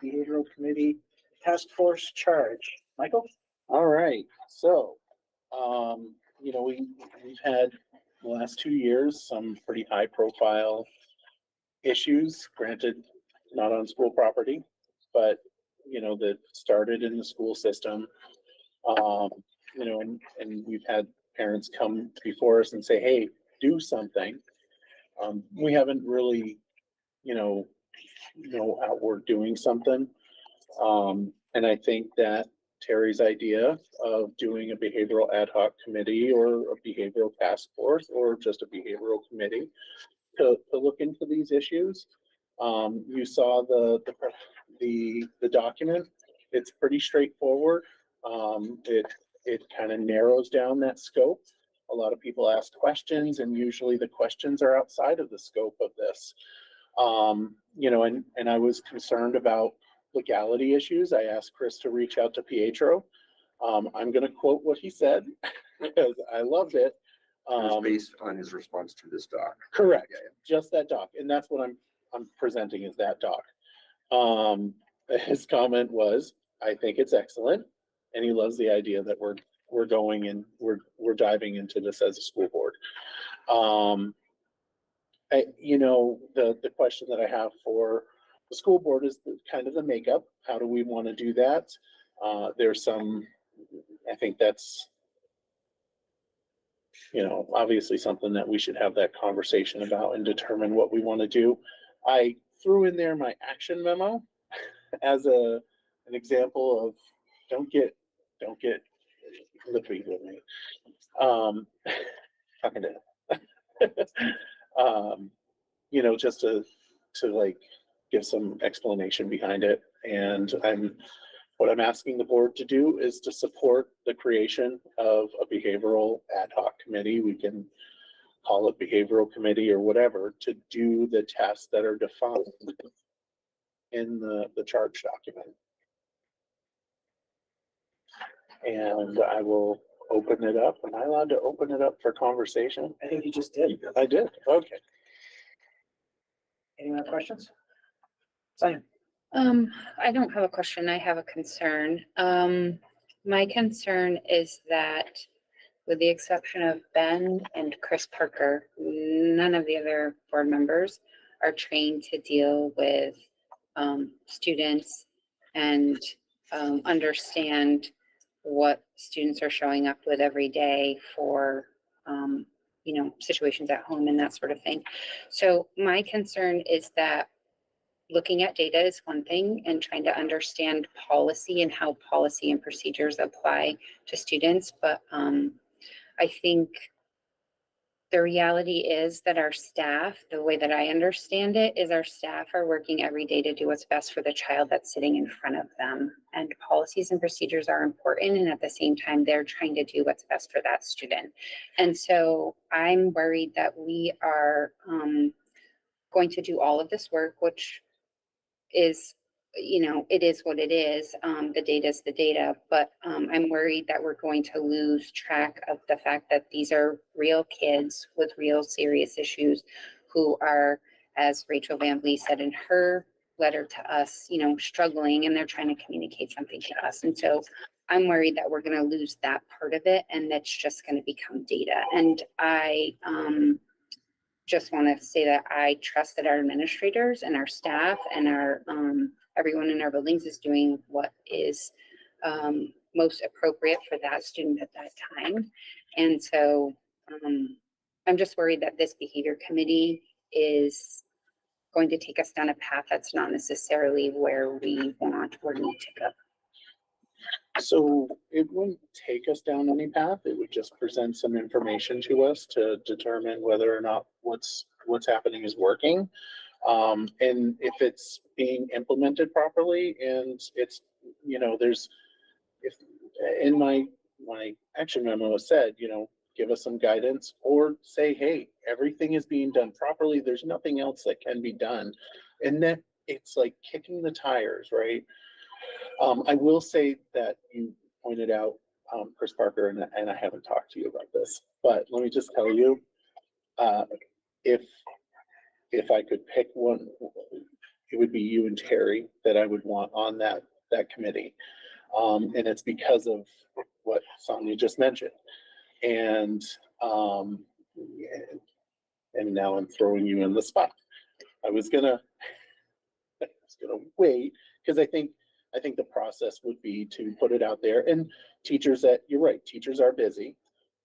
Behavioral Committee Task Force charge. Michael? All right, so, you know, we've had the last 2 years, some pretty high profile issues, granted, not on school property, but, you know, that started in the school system. You know, and we've had parents come before us and say, hey, do something. We haven't really, you know out we're doing something. And I think that Terry's idea of doing a behavioral ad hoc committee or a behavioral task force or just a behavioral committee to look into these issues. You saw the document. It's pretty straightforward. It kind of narrows down that scope. A lot of people ask questions, and usually the questions are outside of the scope of this. You know, and I was concerned about legality issues. I asked Chris to reach out to Pietro. I'm going to quote what he said because I loved it. It was based on his response to this doc. Correct. Yeah. Just that doc, and that's what I'm presenting is that doc. His comment was, "I think it's excellent," and he loves the idea that we're going and we're diving into this as a school board. You know, the question that I have for the school board is kind of the makeup. How do we want to do that? There's some, I think that's, you know, obviously something that we should have that conversation about and determine what we want to do. I threw in there my action memo as an example of don't get lippy with me. Talking to you know, just to like give some explanation behind it. And what I'm asking the board to do is to support the creation of a behavioral ad hoc committee. We can call it behavioral committee or whatever, to do the tests that are defined in the charge document. And I will open it up. Am I allowed to open it up for conversation? I think you just did. I did. Okay. Any more questions? Simon? I don't have a question. I have a concern. My concern is that with the exception of Ben and Chris Parker, none of the other board members are trained to deal with students and understand what students are showing up with every day for you know, situations at home and that sort of thing. So my concern is that looking at data is one thing and trying to understand policy and how policy and procedures apply to students. But I think the reality is that our staff, the way that I understand it, is our staff are working every day to do what's best for the child that's sitting in front of them. And policies and procedures are important. And at the same time, they're trying to do what's best for that student. And so I'm worried that we are going to do all of this work, which is, you know, it is what it is. The data is the data, but I'm worried that we're going to lose track of the fact that these are real kids with real serious issues who are, as Rachel Van Vliet said in her letter to us, you know, struggling, and they're trying to communicate something to us. And so I'm worried that we're going to lose that part of it, and that's just going to become data. And I just want to say that I trust that our administrators and our staff and our everyone in our buildings is doing what is most appropriate for that student at that time. And so I'm just worried that this behavior committee is going to take us down a path that's not necessarily where we want or need to go. So it wouldn't take us down any path. It would just present some information to us to determine whether or not what's happening is working. And if it's being implemented properly, and it's, you know, if in my action memo said, you know, give us some guidance or say, hey, everything is being done properly. There's nothing else that can be done. And then it's like kicking the tires, right? I will say that you pointed out Chris Parker, and I haven't talked to you about this, but let me just tell you, if I could pick one, it would be you and Terry that I would want on that committee. And it's because of what Sonia just mentioned. And, and now I'm throwing you in the spot. I was gonna wait, because I think the process would be to put it out there, and teachers you're right, teachers are busy.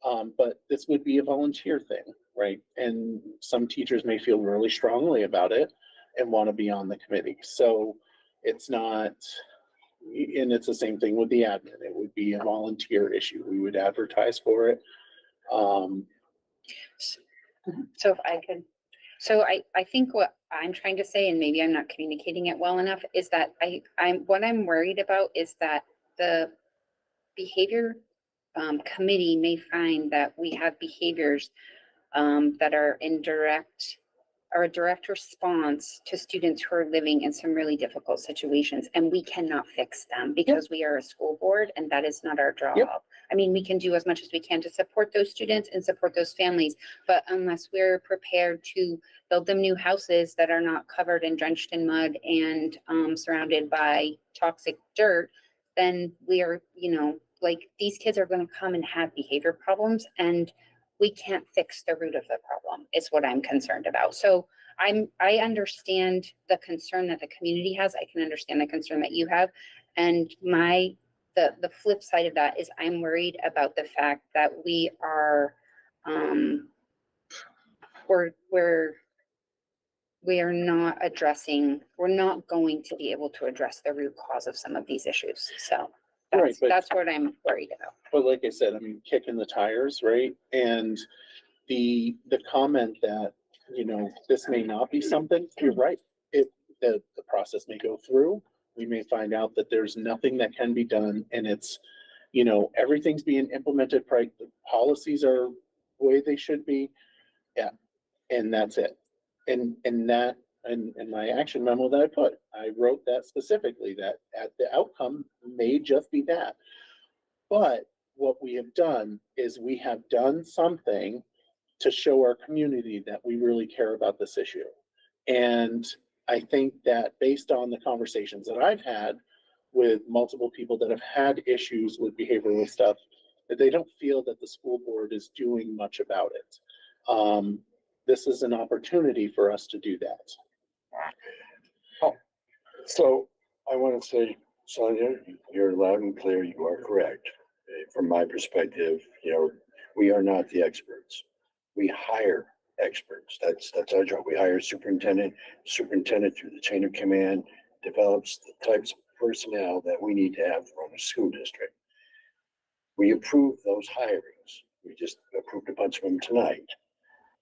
But this would be a volunteer thing, right? And some teachers may feel really strongly about it and want to be on the committee. So it's not, and it's the same thing with the admin. It would be a volunteer issue. We would advertise for it. So if I could, so I think what I'm trying to say, and maybe I'm not communicating it well enough, is that what I'm worried about is that the behavior committee may find that we have behaviors that are a direct response to students who are living in some really difficult situations, and we cannot fix them because we are a school board, and that is not our job. Yep. I mean, we can do as much as we can to support those students and support those families, but unless we're prepared to build them new houses that are not covered and drenched in mud and surrounded by toxic dirt, then we are, like, these kids are going to come and have behavior problems, and we can't fix the root of the problem, is what I'm concerned about. So I understand the concern that the community has. I can understand the concern that you have. And the flip side of that is I'm worried about the fact that we are, we're not going to be able to address the root cause of some of these issues. So Right, but- that's what I'm worried about. But like I said, I mean, kicking the tires, right? And the comment that, this may not be something, you're right. The process may go through. We may find out that there's nothing that can be done, and it's, everything's being implemented right. The policies are the way they should be. Yeah. And that's it. And my action memo that I wrote that specifically, that at the outcome may just be that. But what we have done is we have done something to show our community that we really care about this issue. And I think that based on the conversations that I've had with multiple people that have had issues with behavioral stuff, that they don't feel that the school board is doing much about it. This is an opportunity for us to do that. So I want to say, Sonia, you're loud and clear. You are correct. From my perspective, we are not the experts. We hire experts. That's our job. We hire superintendent through the chain of command develops the types of personnel that we need to have to run a school district. We approve those hirings. We just approved a bunch of them tonight.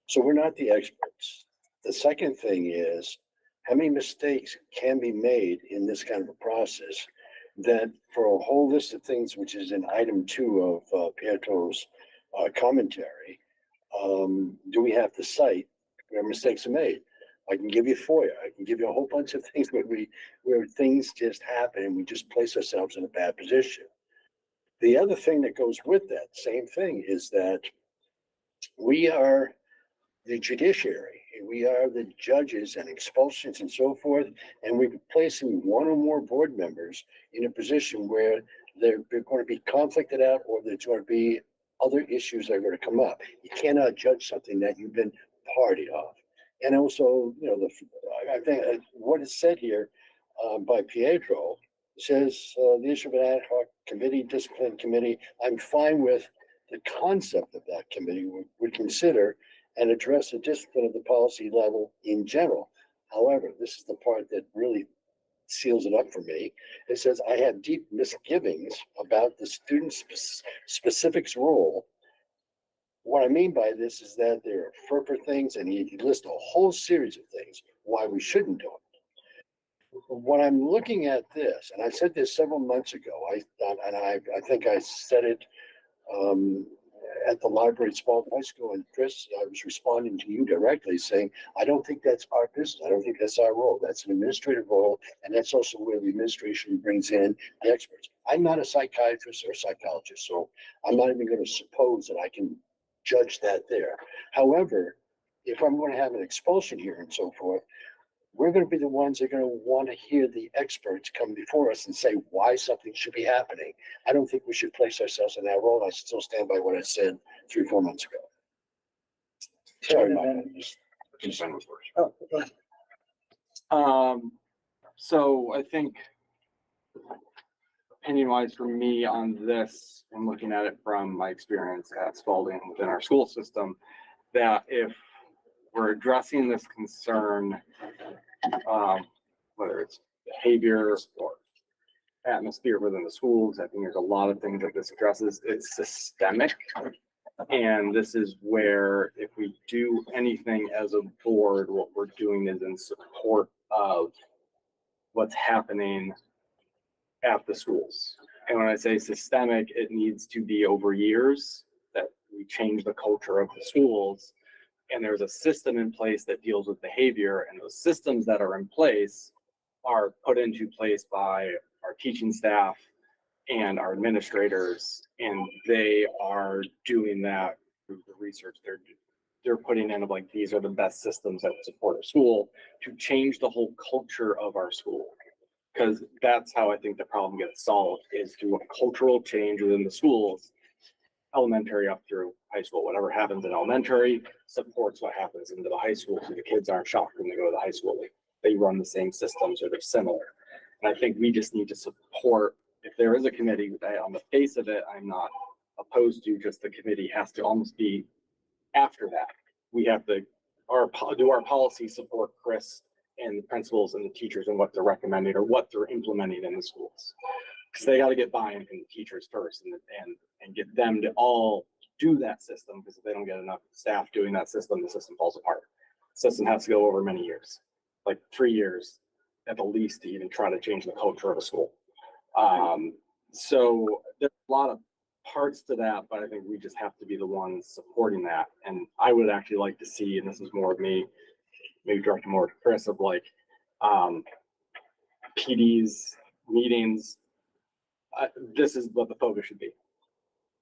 So we're not the experts. The second thing is, how many mistakes can be made in this kind of a process that for a whole list of things, which is in item 2 of Pietro's commentary, do we have to cite where mistakes are made? I can give you FOIA. I can give you a whole bunch of things where things just happen and we just place ourselves in a bad position. The other thing that goes with that same thing is that we are the judiciary. We are the judges and expulsions and so forth, and we're placing one or more board members in a position where they're going to be conflicted out, or there's going to be other issues that are going to come up. You cannot judge something that you've been party of. And also, I think what is said here by Pietro says the issue of an ad hoc committee, discipline committee. I'm fine with the concept of that committee. Would consider and address the discipline of the policy level in general. However, this is the part that really seals it up for me. It says, I have deep misgivings about the student specifics role. What I mean by this is that there are FERPA things, and he lists a whole series of things why we shouldn't do it. When I'm looking at this, and I said this several months ago, I think I said it at the library at Spalding High School, and Chris, I was responding to you directly saying, I don't think that's our business. I don't think that's our role. That's an administrative role. And that's also where the administration brings in the experts. I'm not a psychiatrist or psychologist, so I'm not even going to suppose that I can judge that there. However, if I'm going to have an expulsion here and so forth, we're gonna be the ones that are gonna wanna hear the experts come before us and say why something should be happening. I don't think we should place ourselves in that role. I still stand by what I said 3-4 months ago. Sorry, Mike. I'm just- Consent was first. Oh, So I think opinion wise for me on this and looking at it from my experience at Spalding within our school system, that if we're addressing this concern, whether it's behavior or atmosphere within the schools, I think there's a lot of things that this addresses. It's systemic. And this is where if we do anything as a board, what we're doing is in support of what's happening at the schools. And when I say systemic, it needs to be over years that we change the culture of the schools. And there's a system in place that deals with behavior, and those systems that are in place are put into place by our teaching staff and our administrators, and they are doing that through the research. They're putting in of like, these are the best systems that support a school to change the whole culture of our school. Because that's how I think the problem gets solved, is through a cultural change within the schools, elementary up through high school. Whatever happens in elementary supports what happens into the high school. So the kids aren't shocked when they go to the high school. They run the same systems or they're similar. And I think we just need to support, if there is a committee that on the face of it, I'm not opposed to, just the committee has to almost be after that. We have to do our policy support Chris and the principals and the teachers and what they're recommending or what they're implementing in the schools. Because they got to get buy-in from the teachers first and get them to all do that system, because if they don't get enough staff doing that system, the system falls apart. The system has to go over many years, like 3 years at the least, to even try to change the culture of a school. So there's a lot of parts to that, but I think we just have to be the ones supporting that. And I would actually like to see, and this is more of me, maybe directed more to Chris, of like PDs, meetings. This is what the focus should be.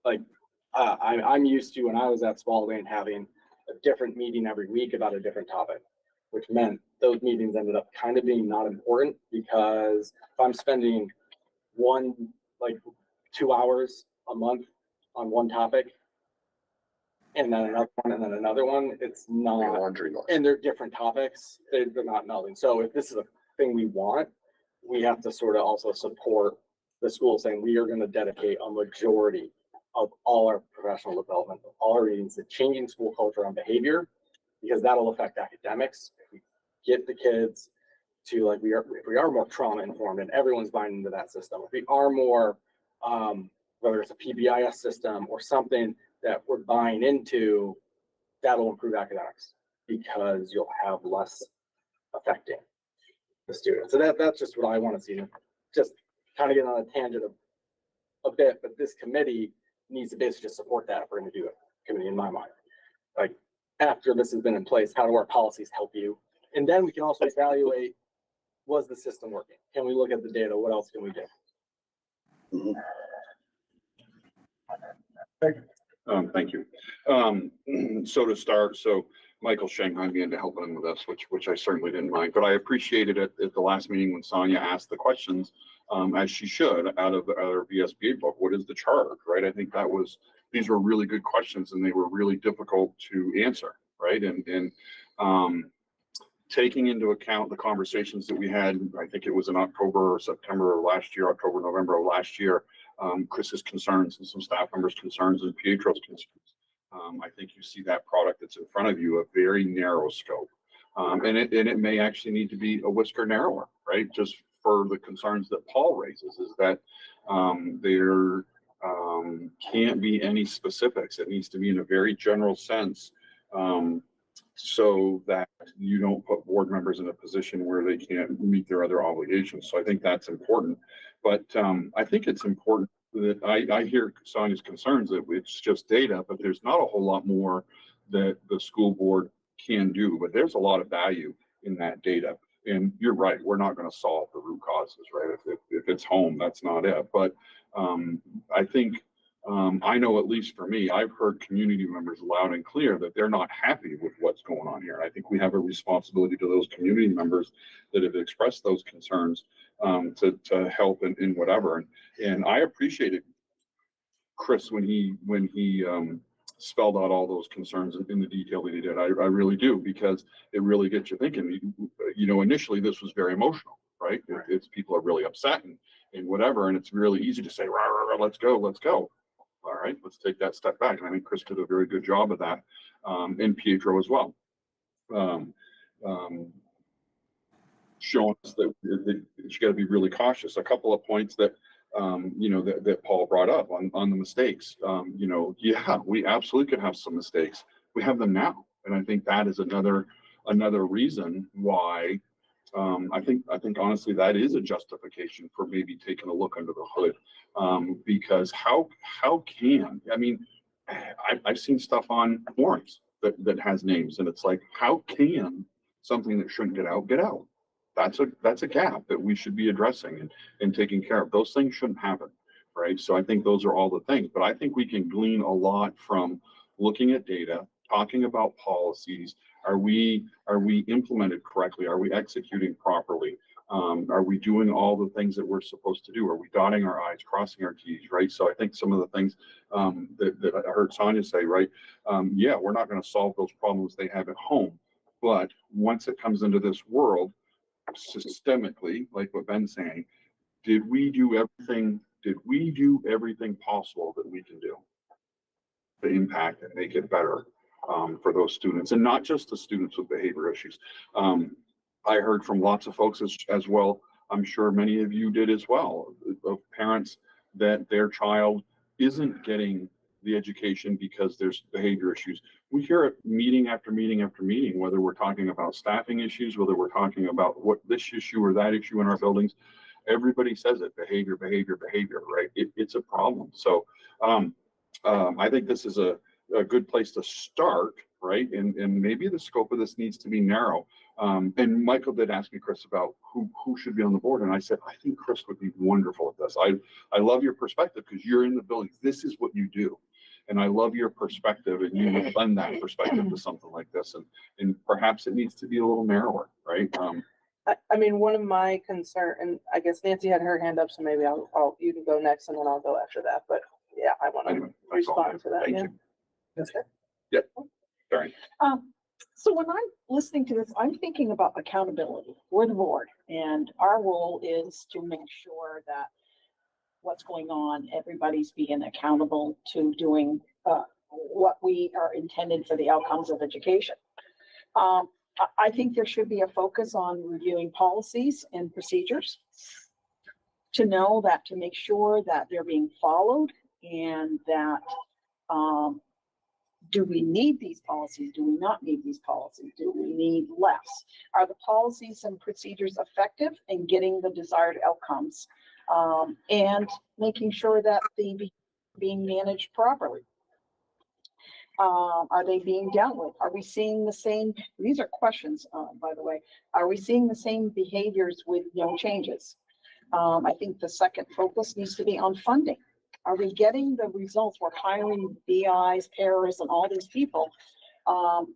Like I'm used to, when I was at Spalding, having a different meeting every week about a different topic, which meant those meetings ended up kind of being not important, because if I'm spending 2 hours a month on one topic and then another one and then another one, it's not, Laundry list. and they're different topics. They're not melding. So if this is a thing we want, we have to sort of also support the school saying we are going to dedicate a majority of all our professional development, of all our meetings to changing school culture on behavior, because that'll affect academics. If we get the kids to like, if we are more trauma informed and everyone's buying into that system, if we are more, whether it's a PBIS system or something that we're buying into, that'll improve academics, because you'll have less affecting the students. So that's just what I want to see. Just kind of get on a tangent of a bit, but this committee needs to basically just support that if we're going to do it. Committee, in my mind, like after this has been in place, how do our policies help you? And then we can also evaluate, was the system working? Can we look at the data? What else can we do? Thank you. So to start, Michael Shanghai began to help him with this, which I certainly didn't mind, but I appreciated it at the last meeting when Sonia asked the questions, as she should, out of our VSBA book. What is the charge, right? I think these were really good questions, and they were really difficult to answer, right? And taking into account the conversations that we had, I think it was in October or September of last year, October, November of last year, Chris's concerns and some staff members' concerns and Pietro's concerns. I think you see that product that's in front of you, a very narrow scope. And it may actually need to be a whisker narrower, right? Just for the concerns that Paul raises, is that there can't be any specifics. It needs to be in a very general sense, so that you don't put board members in a position where they can't meet their other obligations. So I think that's important. But I think it's important that I hear Sonia's concerns that it's just data, but there's not a whole lot more that the school board can do. But there's a lot of value in that data. And you're right, we're not going to solve the root causes, right? If it's home, that's not it. But I think I know, at least for me, I've heard community members loud and clear that they're not happy with what's going on here. I think we have a responsibility to those community members that have expressed those concerns, to help in whatever. And I appreciated Chris when he spelled out all those concerns in the detail that he did. I really do, because it really gets you thinking. You know, initially this was very emotional, right? It's people are really upset and whatever, and it's really easy to say, rah, rah, rah, let's go. All right, let's take that step back. And I think Chris did a very good job of that, and Pietro as well. Showing us that you got to be really cautious. A couple of points that you know, that Paul brought up on the mistakes. You know, yeah, we absolutely could have some mistakes. We have them now, and I think that is another reason why. I think honestly that is a justification for maybe taking a look under the hood, because how can, I mean, I've seen stuff on forums that has names, and it's like, how can something that shouldn't get out? That's a gap that we should be addressing and taking care of. Those things shouldn't happen, right? So I think those are all the things, but I think we can glean a lot from looking at data, talking about policies. Are we implemented correctly? Are we executing properly? Are we doing all the things that we're supposed to do? Are we dotting our I's, crossing our T's, right? So I think some of the things that I heard Sonia say, right? Yeah, we're not going to solve those problems they have at home, but once it comes into this world, systemically, like what Ben's saying, did we do everything possible that we can do to impact and make it better for those students, and not just the students with behavior issues? I heard from lots of folks as well, I'm sure many of you did as well, of parents that their child isn't getting the education because there's behavior issues. We hear it meeting after meeting after meeting, whether we're talking about staffing issues, whether we're talking about what this issue or that issue in our buildings. Everybody says it, behavior, right? It's a problem. So I think this is a good place to start, right? And maybe the scope of this needs to be narrow. And Michael did ask me, Chris, about who should be on the board. And I said, I think Chris would be wonderful at this. I love your perspective because you're in the buildings. This is what you do. And I love your perspective, and you would lend that perspective to something like this. And perhaps it needs to be a little narrower, right? I mean, one of my concern, and I guess Nancy had her hand up, so maybe you can go next and then I'll go after that. But yeah, I want to respond to that. Thank Yeah. you. That's good. Yep. Sorry. So when I'm listening to this, I'm thinking about accountability. We're the board, and our role is to make sure that what's going on, everybody's being accountable to doing what we are intended for the outcomes of education. I think there should be a focus on reviewing policies and procedures to know that, to make sure that they're being followed, and that do we need these policies? Do we not need these policies? Do we need less? Are the policies and procedures effective in getting the desired outcomes? And making sure that they being managed properly. Are they being dealt with? Are we seeing the same, these are questions, by the way, are we seeing the same behaviors with no changes? I think the second focus needs to be on funding. Are we getting the results? We're hiring BIs, paras, and all these people.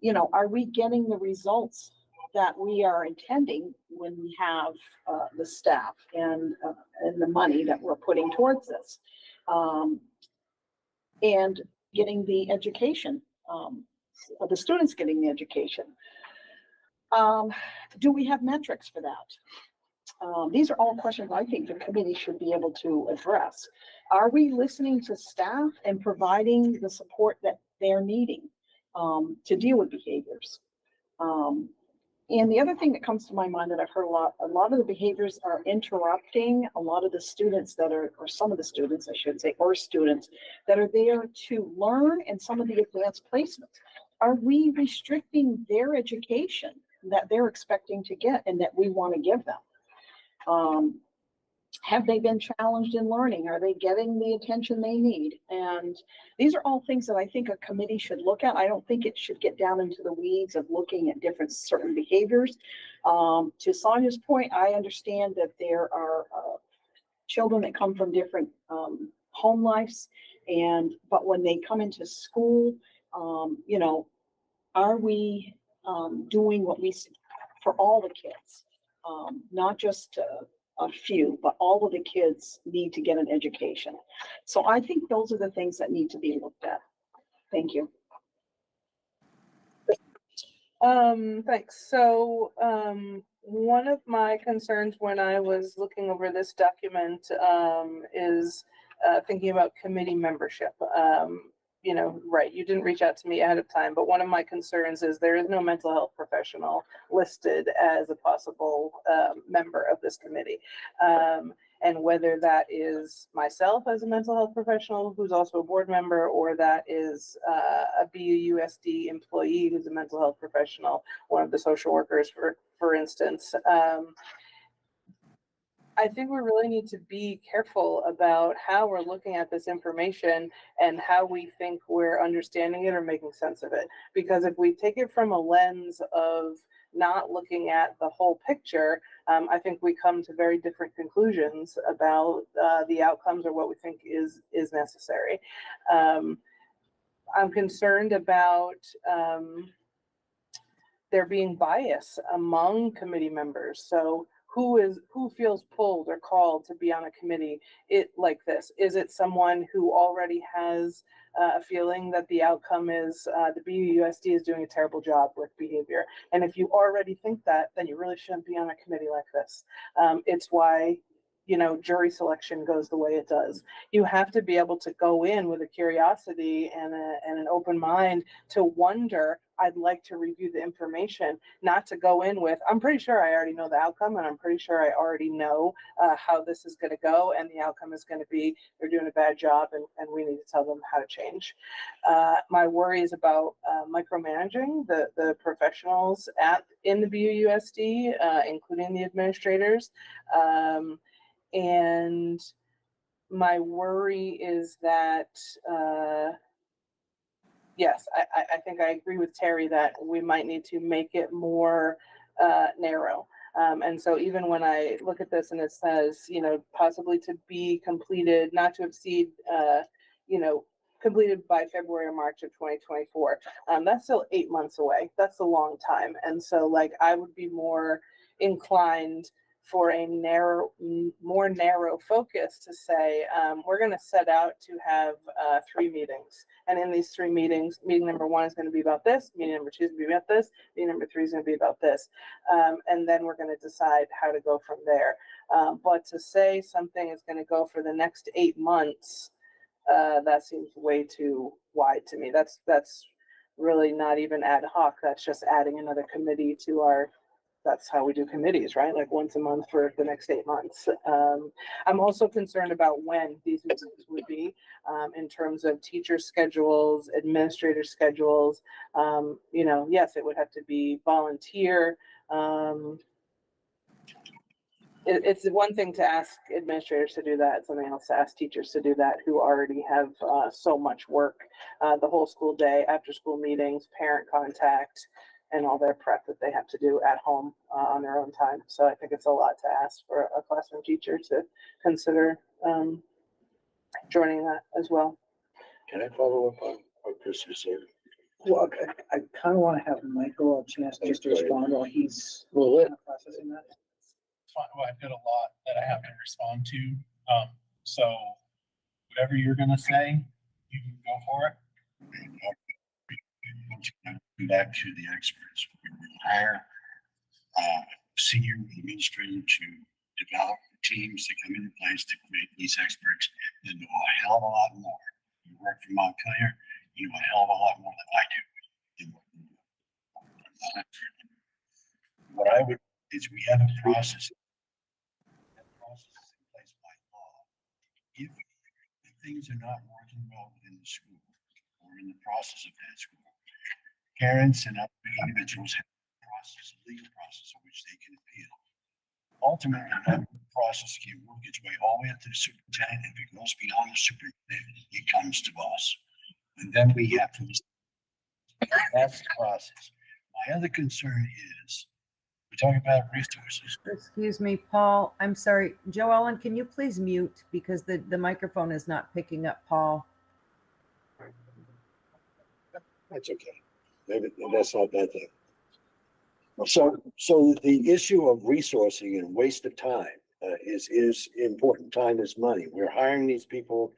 You know, are we getting the results that we are intending when we have the staff and the money that we're putting towards this, and getting the education, the students getting the education? Do we have metrics for that? These are all questions I think the committee should be able to address. Are we listening to staff and providing the support that they're needing to deal with behaviors? And the other thing that comes to my mind that I've heard a lot of the behaviors are interrupting a lot of the students that are, or some of the students, I should say, or students that are there to learn, and some of the advanced placements. Are we restricting their education that they're expecting to get and that we want to give them? Have they been challenged in learning? Are they getting the attention they need? And these are all things that I think a committee should look at. I don't think it should get down into the weeds of looking at different certain behaviors. To Sonia's point, I understand that there are children that come from different home lives, But when they come into school, you know, are we, doing what for all the kids? Not just a few, but all of the kids need to get an education. So I think those are the things that need to be looked at. Thank you. Thanks. So, one of my concerns when I was looking over this document, is, thinking about committee membership. You know, right, you didn't reach out to me ahead of time, but one of my concerns is there is no mental health professional listed as a possible, member of this committee. And whether that is myself as a mental health professional who's also a board member, or that is a BUUSD employee who's a mental health professional, one of the social workers, for instance. I think we really need to be careful about how we're looking at this information and how we think we're understanding it or making sense of it. Because if we take it from a lens of not looking at the whole picture, I think we come to very different conclusions about the outcomes or what we think is necessary. I'm concerned about there being bias among committee members. So who feels pulled or called to be on a committee like this? Is it someone who already has a feeling that the outcome is the BUUSD is doing a terrible job with behavior? And if you already think that, then you really shouldn't be on a committee like this. It's why, you know, jury selection goes the way it does. You have to be able to go in with a curiosity and an open mind to wonder, I'd like to review the information, not to go in with, I'm pretty sure I already know the outcome, and I'm pretty sure I already know how this is going to go, and the outcome is going to be they're doing a bad job, and we need to tell them how to change. My worry is about micromanaging the professionals in the BUUSD, including the administrators. And my worry is that, yes, I think I agree with Terry that we might need to make it more narrow. And so even when I look at this and it says, you know, possibly to be completed, not to exceed, you know, completed by February or March of 2024, that's still 8 months away. That's a long time. And so like, I would be more inclined for a more narrow focus to say, we're going to set out to have 3 meetings. And in these 3 meetings, meeting number 1 is going to be about this, meeting number 2 is going to be about this, meeting number 3 is going to be about this. And then we're going to decide how to go from there. But to say something is going to go for the next 8 months, that seems way too wide to me. That's really not even ad hoc. That's just adding another committee to our, that's how we do committees, right? Like once a month for the next 8 months. I'm also concerned about when these meetings would be, in terms of teacher schedules, administrator schedules. You know, yes, it would have to be volunteer. It's one thing to ask administrators to do that. It's something else to ask teachers to do that who already have so much work the whole school day, after school meetings, parent contact, and all their prep that they have to do at home on their own time. So I think it's a lot to ask for a classroom teacher to consider joining that as well. Can I follow up on what Chris is saying? Well, okay, I kind of want to have Michael a chance just to respond while he's Well, processing that. Fine. Well, I've got a lot that I have to respond to. So whatever you're gonna say, you can go for it. Come back to the experts. We will hire senior administrator to develop teams that come into place to create these experts that know a hell of a lot more. You work for Montpelier, you know a hell of a lot more than I do. What I would is we have a process. That process is in place by law. If things are not working well within the school or in the process of that school, parents and other individuals have a process, a legal process in which they can appeal. Ultimately, that process can work its way all the way up to the superintendent. If it goes beyond the superintendent, it comes to us. And then we have to, that's the process. My other concern is, we're talking about resources. Excuse me, Paul, I'm sorry. Joe Ellen, can you please mute because the microphone is not picking up Paul? That's okay. Maybe that's not that thing. So the issue of resourcing and waste of time is important. Time is money. We're hiring these people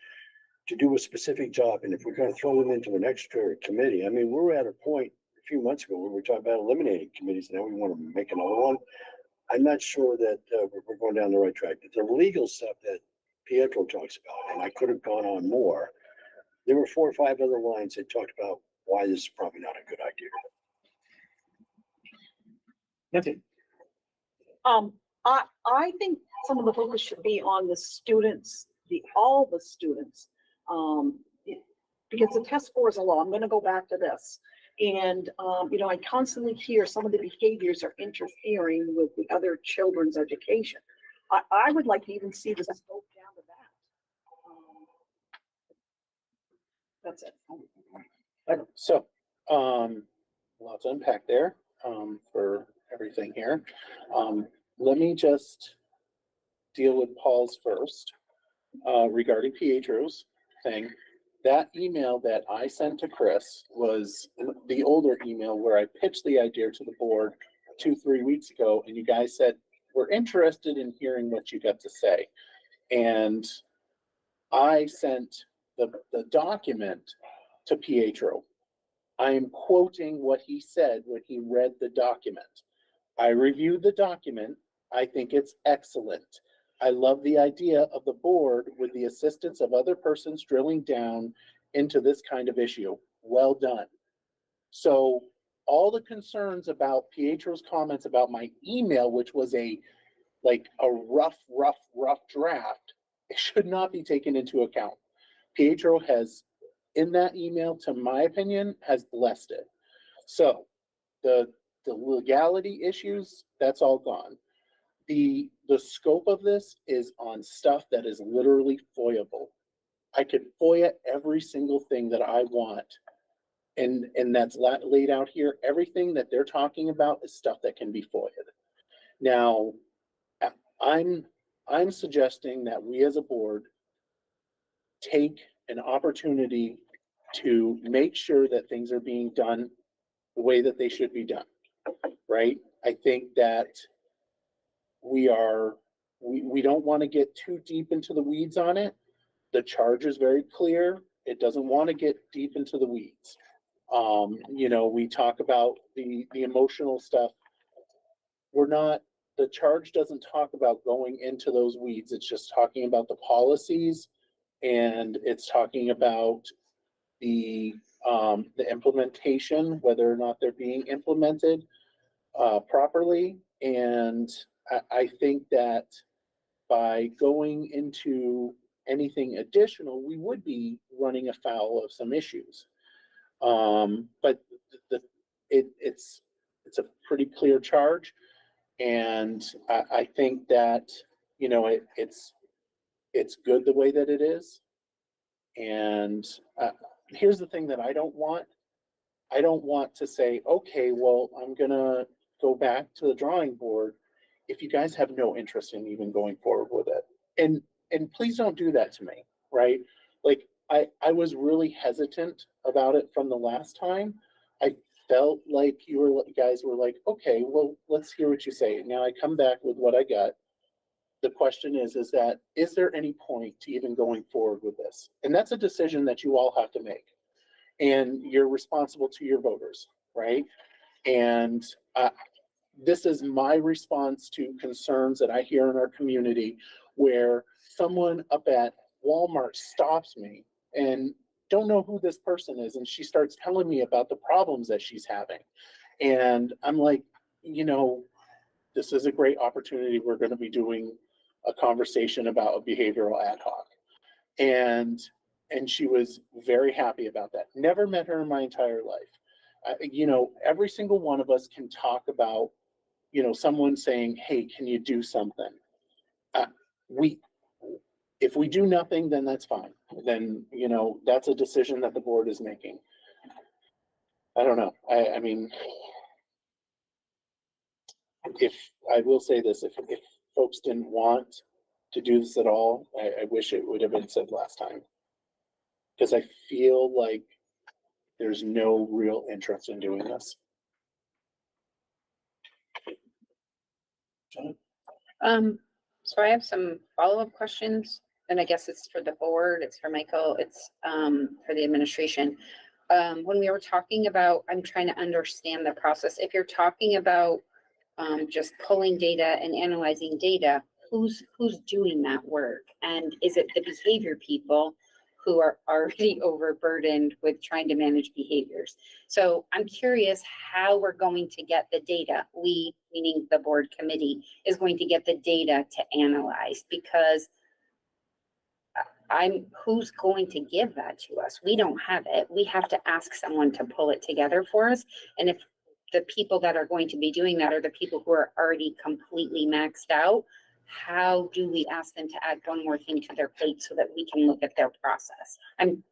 to do a specific job, and if we're going to throw them into an extra committee, I mean, we were at a point a few months ago where we were talking about eliminating committees. Now we want to make another one. I'm not sure that we're going down the right track. The legal stuff that Pietro talks about, and I could have gone on more. There were 4 or 5 other lines that talked about why this is probably not a good idea. Okay. I think some of the focus should be on the students, all the students. Because the test scores are low. I'm gonna go back to this. And, I constantly hear some of the behaviors are interfering with the other children's education. I would like to even see the scope down to that. That's it. So, lots to unpack there, for everything here. Let me just deal with Paul's first, regarding Pietro's thing. That email that I sent to Chris was the older email where I pitched the idea to the board 2-3 weeks ago, and you guys said, we're interested in hearing what you got to say. And I sent the document to Pietro. I am quoting what he said when he read the document. I reviewed the document. I think it's excellent. I love the idea of the board with the assistance of other persons drilling down into this kind of issue. Well done. So all the concerns about Pietro's comments about my email, which was a rough draft, it should not be taken into account. Pietro has, in that email, to my opinion, has blessed it. So the legality issues, that's all gone. The scope of this is on stuff that is literally FOIA-able. I could FOIA every single thing that I want. And that's laid out here. Everything that they're talking about is stuff that can be FOIA'd. Now, I'm suggesting that we as a board take an opportunity to make sure that things are being done the way that they should be done, right? I think that we don't want to get too deep into the weeds on it. The charge is very clear. It doesn't want to get deep into the weeds. We talk about the emotional stuff. The charge doesn't talk about going into those weeds. It's just talking about the policies, and it's talking about the implementation, whether or not they're being implemented properly. And I think that by going into anything additional, we would be running afoul of some issues. But it's a pretty clear charge. And I think that, it's good the way that it is. And here's the thing that I don't want. I don't want to say, okay, well, I'm gonna go back to the drawing board if you guys have no interest in even going forward with it. And please don't do that to me, right? Like, I was really hesitant about it from the last time. I felt like you guys were like, okay, well, let's hear what you say. Now I come back with what I got. The question is there any point to even going forward with this? And that's a decision that you all have to make. And you're responsible to your voters, right? And this is my response to concerns that I hear in our community, where someone up at Walmart stops me and don't know who this person is, and she starts telling me about the problems that she's having. And I'm like, this is a great opportunity. We're going to be doing a conversation about a behavioral ad hoc. And she was very happy about that. Never met her in my entire life. Every single one of us can talk about, someone saying, hey, can you do something? If we do nothing, then that's fine. Then, that's a decision that the board is making. I don't know. I mean, if I will say this, if folks didn't want to do this at all, I wish it would have been said last time. Because I feel like there's no real interest in doing this. So I have some follow-up questions, and I guess it's for the board, it's for Michael, it's, for the administration. When we were talking about, I'm trying to understand the process. If you're talking about, just pulling data and analyzing data, who's doing that work? And is it the behavior people who are already overburdened with trying to manage behaviors? So I'm curious how we're going to get the data. We, meaning the board committee, is going to get the data to analyze, because who's going to give that to us? We don't have it. We have to ask someone to pull it together for us. And if the people that are going to be doing that are the people who are already completely maxed out, how do we ask them to add one more thing to their plate so that we can look at their process? I'm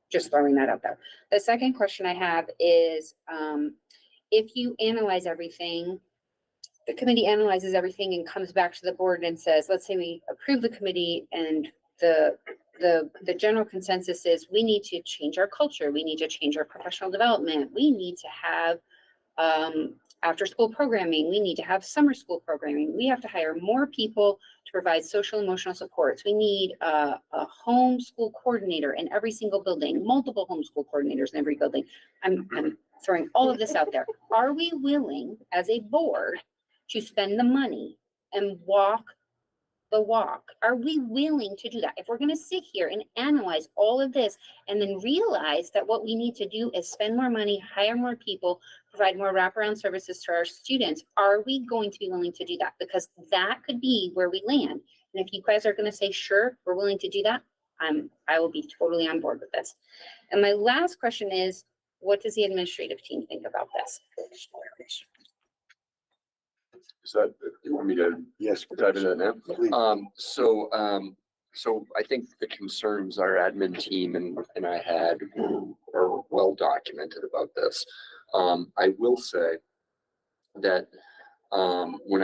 just throwing that out there. The second question I have is, if you analyze everything, the committee analyzes everything and comes back to the board and says, let's say we approve the committee, and the general consensus is we need to change our culture. We need to change our professional development. We need to have after school programming. We need to have summer school programming. We have to hire more people to provide social emotional supports. We need a homeschool coordinator in every single building, multiple homeschool coordinators in every building. I'm throwing all of this out there. Are we willing as a board to spend the money and walk the walk? Are we willing to do that? If we're going to sit here and analyze all of this and then realize that what we need to do is spend more money, hire more people, provide more wraparound services to our students, are we going to be willing to do that? Because that could be where we land. And if you guys are going to say, sure, we're willing to do that, I will be totally on board with this. And my last question is, what does the administrative team think about this? So you want me to Yes. dive into that now? Please. So I think the concerns our admin team and I had are well documented about this. I will say that, when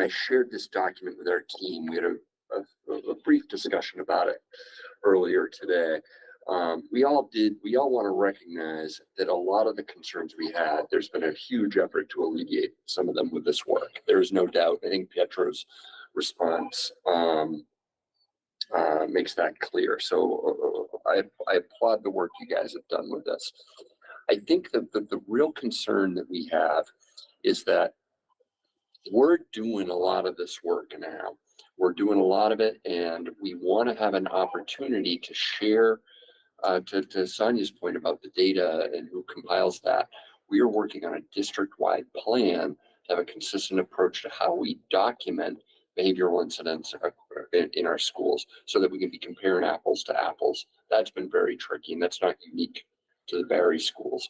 I shared this document with our team, we had a brief discussion about it earlier today. We all want to recognize that a lot of the concerns we had, there's been a huge effort to alleviate some of them with this work. There is no doubt. I think Pietro's response makes that clear. So I applaud the work you guys have done with this. I think that the real concern that we have is that we're doing a lot of this work now. We're doing a lot of it, and we want to have an opportunity to share. To Sonia's point about the data and who compiles that, we are working on a district-wide plan to have a consistent approach to how we document behavioral incidents in our schools so that we can be comparing apples to apples. That's been very tricky, and that's not unique to the Barry schools.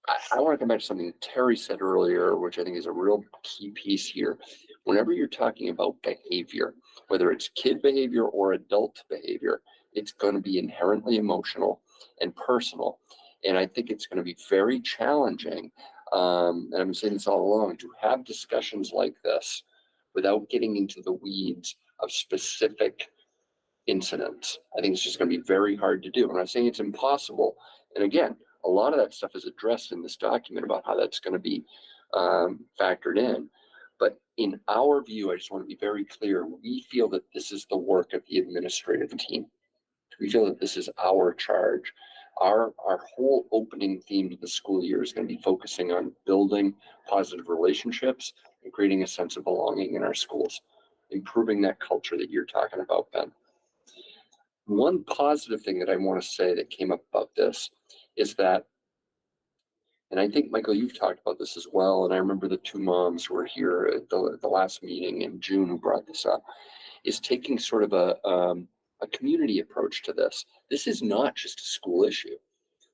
I want to come back to something Terry said earlier, which I think is a real key piece here. Whenever you're talking about behavior, whether it's kid behavior or adult behavior, it's going to be inherently emotional and personal. And I think it's going to be very challenging, and I'm saying this all along, to have discussions like this without getting into the weeds of specific incidents. I think it's just going to be very hard to do. I'm not saying it's impossible. And again, a lot of that stuff is addressed in this document about how that's going to be factored in. But in our view, I just want to be very clear, we feel that this is the work of the administrative team. We feel that this is our charge. Our whole opening theme to the school year is going to be focusing on building positive relationships and creating a sense of belonging in our schools, improving that culture that you're talking about, Ben. One positive thing that I want to say that came up about this is that, and I think, Michael, you've talked about this as well, and I remember the two moms who were here at the last meeting in June who brought this up, is taking sort of a community approach to this. This is not just a school issue.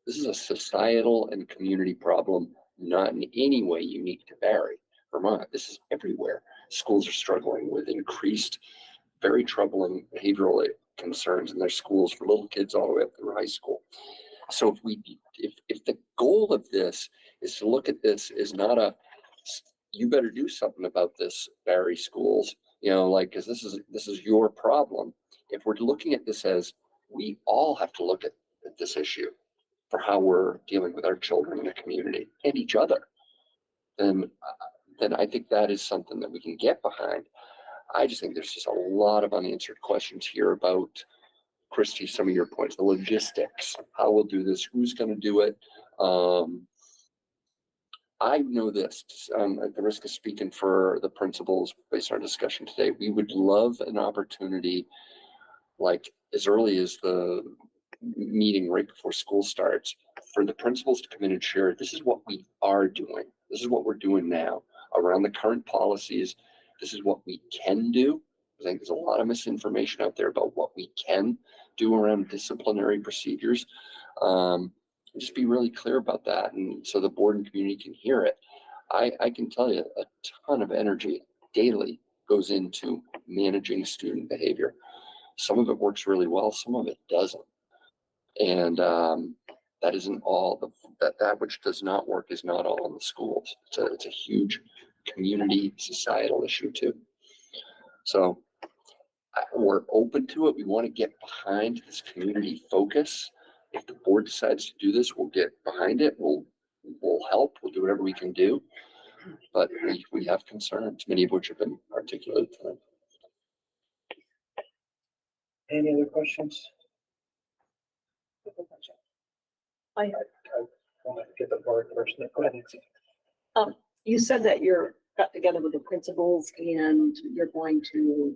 This is a societal and community problem, not in any way unique to Barry, Vermont. This is everywhere. Schools are struggling with increased, very troubling behavioral concerns in their schools for little kids all the way up through high school. So if the goal of this is to look at this as not a, you better do something about this, Barry schools, you know, like, cause this is your problem. If we're looking at this as, we all have to look at this issue for how we're dealing with our children in the community and each other, then I think that is something that we can get behind. I just think there's just a lot of unanswered questions here about, Christy, some of your points, the logistics, how we'll do this, who's going to do it. I know this, at the risk of speaking for the principals based on our discussion today, we would love an opportunity, like as early as the meeting right before school starts, for the principals to come in and share, this is what we are doing. This is what we're doing now around the current policies. This is what we can do. I think there's a lot of misinformation out there about what we can do around disciplinary procedures. Just be really clear about that, and so the board and community can hear it. I can tell you a ton of energy daily goes into managing student behavior. Some of it works really well, some of it doesn't. And that isn't all, that which does not work is not all in the schools. It's a huge community societal issue too. So we're open to it. We want to get behind this community focus. If the board decides to do this, we'll get behind it. We'll help. We'll do whatever we can do. But we have concerns, many of which have been articulated tonight. Any other questions? I want to get the board first. Go ahead, Nancy. You said that you're got together with the principals and you're going to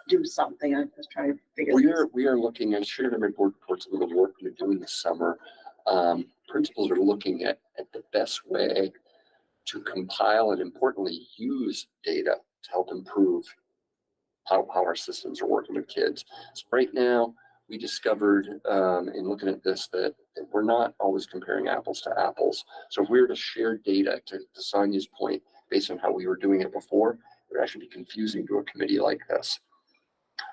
do something. I'm just trying to figure this. We are looking, I shared in my board reports of the work we're doing this summer. Principals are looking at the best way to compile and importantly use data to help improve how our systems are working with kids. So right now, we discovered in looking at this that we're not always comparing apples to apples. So if we were to share data, to Sonia's point, based on how we were doing it before, it would actually be confusing to a committee like this.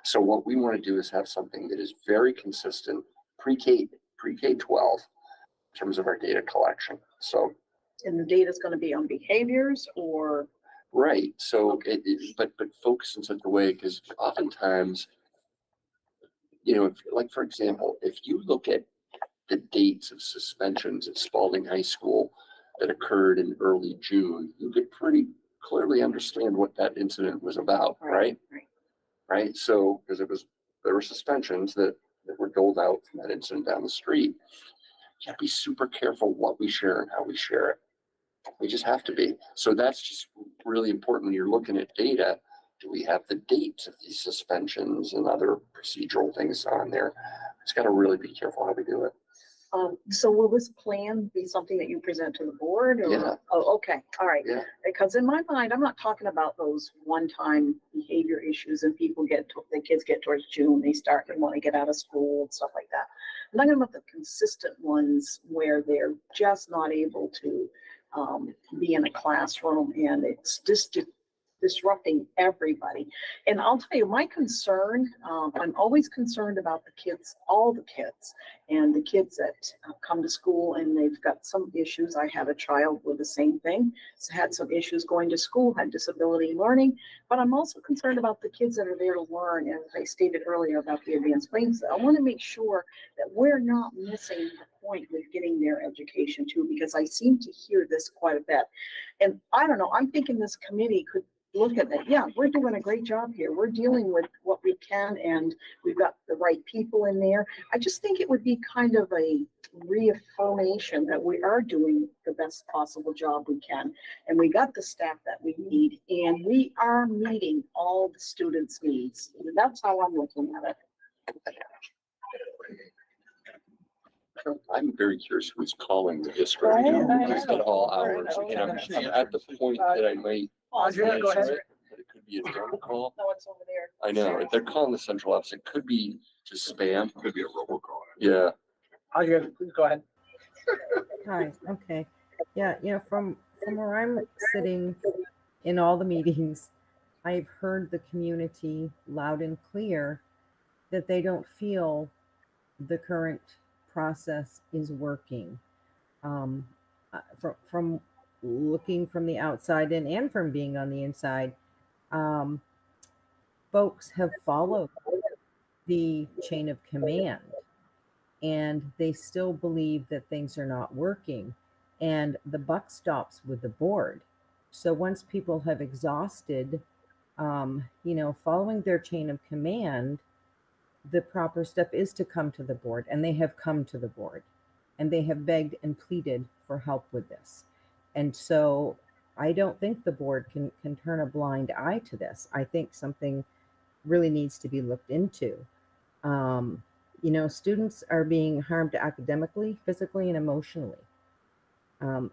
So what we want to do is have something that is very consistent, pre-K 12, in terms of our data collection. So, and the data is going to be on behaviors or? Right. So, but focus in such a way, because oftentimes, you know, like for example, if you look at the dates of suspensions at Spalding High School that occurred in early June, you could pretty clearly understand what that incident was about, right? Right. So, because there were suspensions that were doled out from that incident down the street. You have to be super careful what we share and how we share it. We just have to be. So that's just really important when you're looking at data. Do we have the dates of these suspensions and other procedural things on there? It's got to really be careful how we do it. So will this plan be something that you present to the board? Or? Yeah. Oh, okay. All right. Yeah. Because in my mind, I'm not talking about those one-time behavior issues and the kids get towards June, they start and want to get out of school and stuff like that. I'm talking about the consistent ones where they're just not able to be in a classroom and it's just disrupting everybody. And I'll tell you, my concern, I'm always concerned about the kids, all the kids, and the kids that come to school and they've got some issues. I have a child with the same thing. It's had some issues going to school, had disability learning, but I'm also concerned about the kids that are there to learn. As I stated earlier about the advanced planes, I want to make sure that we're not missing the point with getting their education too, because I seem to hear this quite a bit. And I don't know, I'm thinking this committee could look at that. Yeah, we're doing a great job here. We're dealing with what we can and we've got the right people in there. I just think it would be kind of a reaffirmation that we are doing the best possible job we can. And we got the staff that we need and we are meeting all the students' needs. That's how I'm looking at it. I'm very curious who's calling the district at all hours. And I'm at the point that I might answer it, but it could be a drone call. No, it's over there. I know, if they're calling the central office, it could be just spam. Could be a robocall. Yeah. Please go ahead. Hi, okay. Yeah, from where I'm sitting in all the meetings, I've heard the community loud and clear that they don't feel the current process is working. From looking from the outside in and from being on the inside, folks have followed the chain of command, and they still believe that things are not working, and the buck stops with the board. So once people have exhausted, following their chain of command, the proper step is to come to the board, and they have come to the board, and they have begged and pleaded for help with this. And so I don't think the board can turn a blind eye to this. I think something really needs to be looked into. Students are being harmed academically, physically, and emotionally.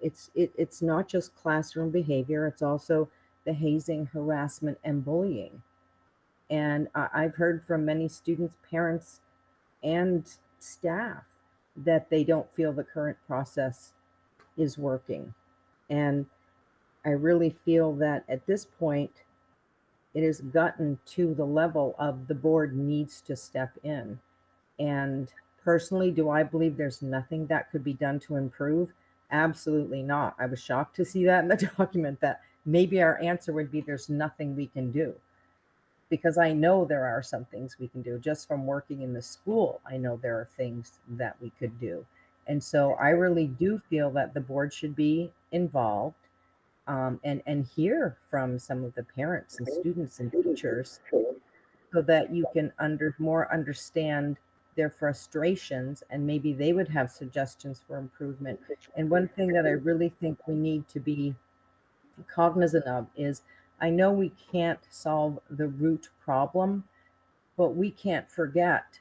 It's not just classroom behavior, it's also the hazing, harassment, and bullying. And I've heard from many students, parents, and staff that they don't feel the current process is working. And I really feel that at this point, it has gotten to the level of the board needs to step in. And personally, do I believe there's nothing that could be done to improve? Absolutely not. I was shocked to see that in the document, that maybe our answer would be there's nothing we can do. Because I know there are some things we can do. Just from working in the school, I know there are things that we could do. And so I really do feel that the board should be involved, and hear from some of the parents and students and teachers, so that you can more understand their frustrations, and maybe they would have suggestions for improvement. And one thing that I really think we need to be cognizant of is, I know we can't solve the root problem, but we can't forget,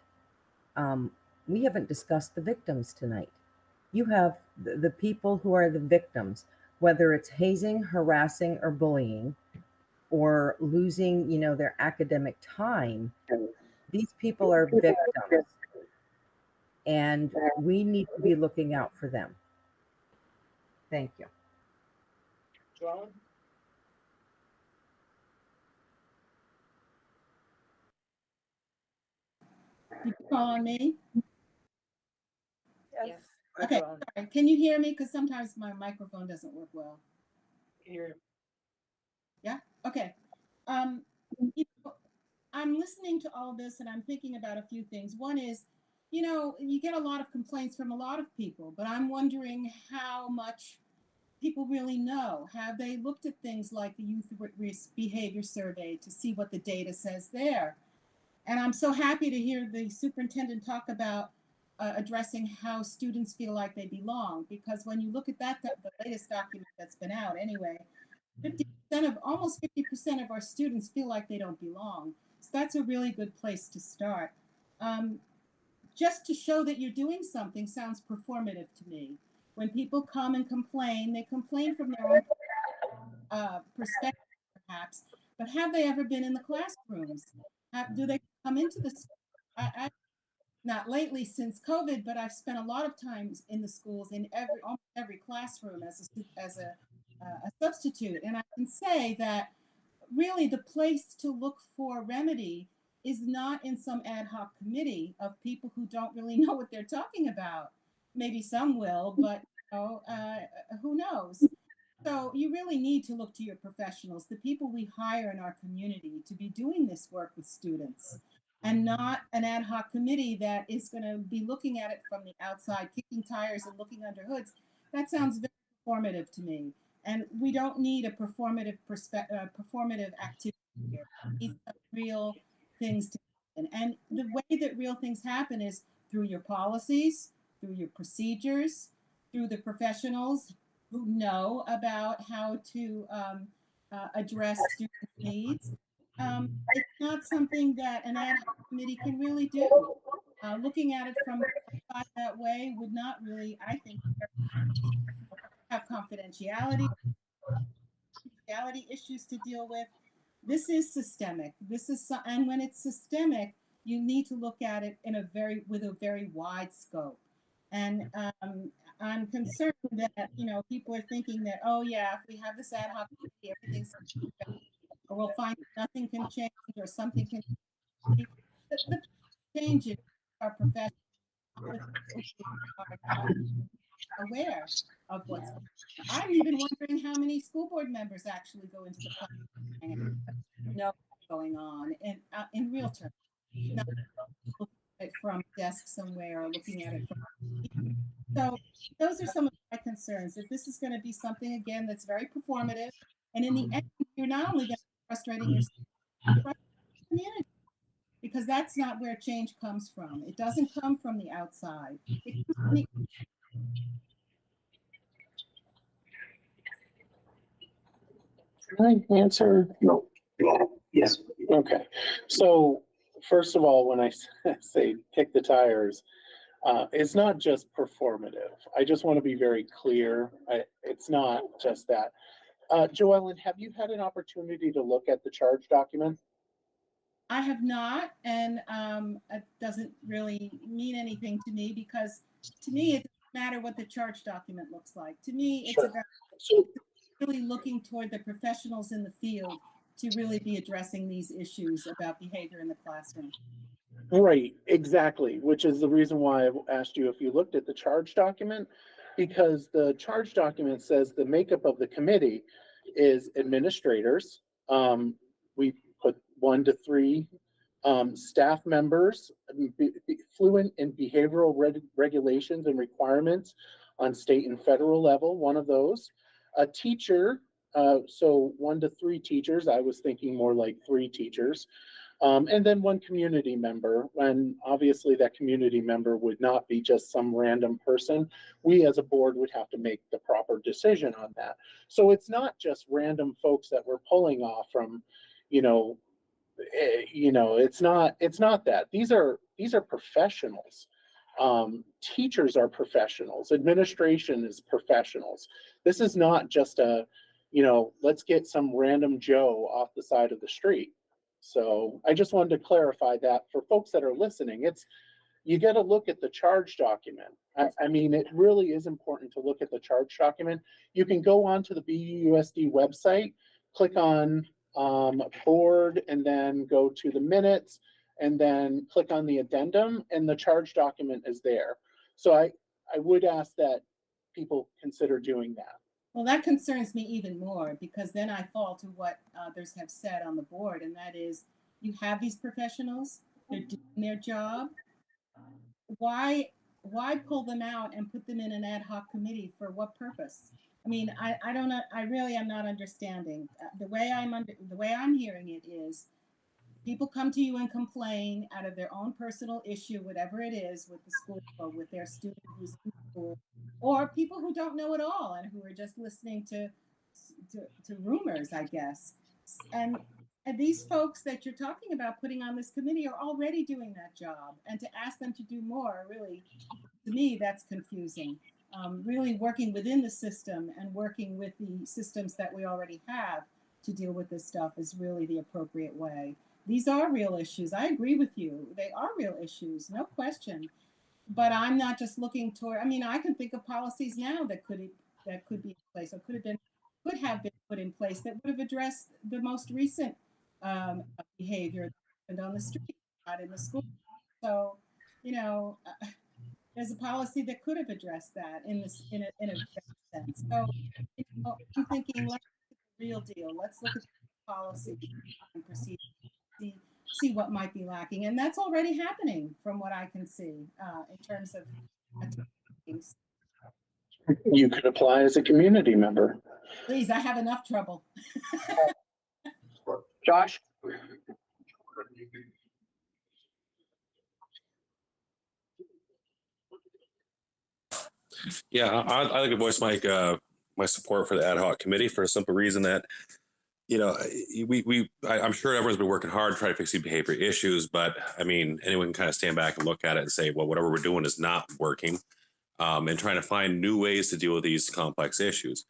we haven't discussed the victims tonight. You have the people who are the victims, whether it's hazing, harassing, or bullying, or losing, their academic time. These people are victims, and we need to be looking out for them. Thank you. John? You call on me? Yes. Okay, sorry. Can you hear me? Because sometimes my microphone doesn't work well. Here. Yeah? Okay. I'm listening to all this and I'm thinking about a few things. One is, you get a lot of complaints from a lot of people, but I'm wondering how much people really know. Have they looked at things like the Youth Risk Behavior Survey to see what the data says there? And I'm so happy to hear the superintendent talk about addressing how students feel like they belong, because when you look at that, the latest document that's been out anyway, almost 50% of our students feel like they don't belong. So that's a really good place to start. Just to show that you're doing something sounds performative to me. When people come and complain, they complain from their own perspective, perhaps, but have they ever been in the classrooms? Do they come into the school? I not lately since COVID, but I've spent a lot of times in the schools, in almost every classroom as a substitute. And I can say that really the place to look for remedy is not in some ad hoc committee of people who don't really know what they're talking about. Maybe some will, but who knows? So you really need to look to your professionals, the people we hire in our community to be doing this work with students, and not an ad hoc committee that is going to be looking at it from the outside, kicking tires and looking under hoods. That sounds very performative to me. And we don't need a performative activity here. We need some real things to happen. And the way that real things happen is through your policies, through your procedures, through the professionals who know about how to address student needs. It's not something that an ad hoc committee can really do. Looking at it from that way would not really, I think, have confidentiality issues to deal with. This is systemic. And when it's systemic, you need to look at it with a very wide scope. And I'm concerned that people are thinking that, oh yeah, if we have this ad hoc committee, everything's, or we'll find nothing can change or something can change. The changes are professional, but are not aware of what's going on. I'm even wondering how many school board members actually go into the class and know what's going on in real terms. not looking at it from a desk somewhere or looking at it from. So those are some of my concerns, that this is going to be something, again, that's very performative. And in the end, you're not only going to be frustrating yourself, but the community, because that's not where change comes from. It doesn't come from the outside. It comes from the. Can I answer? No. Yes. Okay. So first of all, when I say kick the tires, it's not just performative. I just want to be very clear. It's not just that. Joellen, have you had an opportunity to look at the charge document? I have not, and it doesn't really mean anything to me, because to me, it doesn't matter what the charge document looks like. To me, it's Sure. about So really looking toward the professionals in the field to really be addressing these issues about behavior in the classroom. right, exactly, which is the reason why I asked you if you looked at the charge document, because the charge document says the makeup of the committee is administrators. We put 1 to 3 staff members, fluent in behavioral regulations and requirements on state and federal level, one of those. A teacher, so 1 to 3 teachers, I was thinking more like 3 teachers. And then 1 community member, and obviously that community member would not be just some random person. We as a board would have to make the proper decision on that. So it's not just random folks that we're pulling off from, it's not that. These are professionals. Teachers are professionals. Administration is professionals. This is not just let's get some random Joe off the side of the street. So I just wanted to clarify that for folks that are listening. You got to look at the charge document. I mean, it really is important to look at the charge document. You can go onto the BUSD website, click on board, and then go to the minutes, and then click on the addendum, and the charge document is there. So I would ask that people consider doing that. Well, that concerns me even more, because then I fall to what others have said on the board, and that is, you have these professionals, they're doing their job. Why pull them out and put them in an ad hoc committee? For what purpose? I mean, I don't know. I really am not understanding. The way I'm hearing it is, people come to you and complain out of their own personal issue, whatever it is, with the school or with their student who's in school, or people who don't know at all and who are just listening to rumors, I guess. And these folks that you're talking about putting on this committee are already doing that job, and to ask them to do more, really, to me, that's confusing. Really working within the system and working with the systems that we already have to deal with this stuff is really the appropriate way. These are real issues. I agree with you. They are real issues, no question. But I'm not just looking toward, I mean, I can think of policies now that could be in place, or could have been put in place, that would have addressed the most recent behavior and on the street, not in the school. So, there's a policy that could have addressed that in a sense. So, I'm thinking, let's look at the real deal. Let's look at the policy and procedure. See what might be lacking, and that's already happening from what I can see in terms of things. You could apply as a community member. Please, I have enough trouble. Josh? Yeah, I'd like to voice my support for the ad hoc committee, for a simple reason that, I'm sure everyone's been working hard to try to fix these behavior issues, but I mean, anyone can kind of stand back and look at it and say, well, whatever we're doing is not working, and trying to find new ways to deal with these complex issues.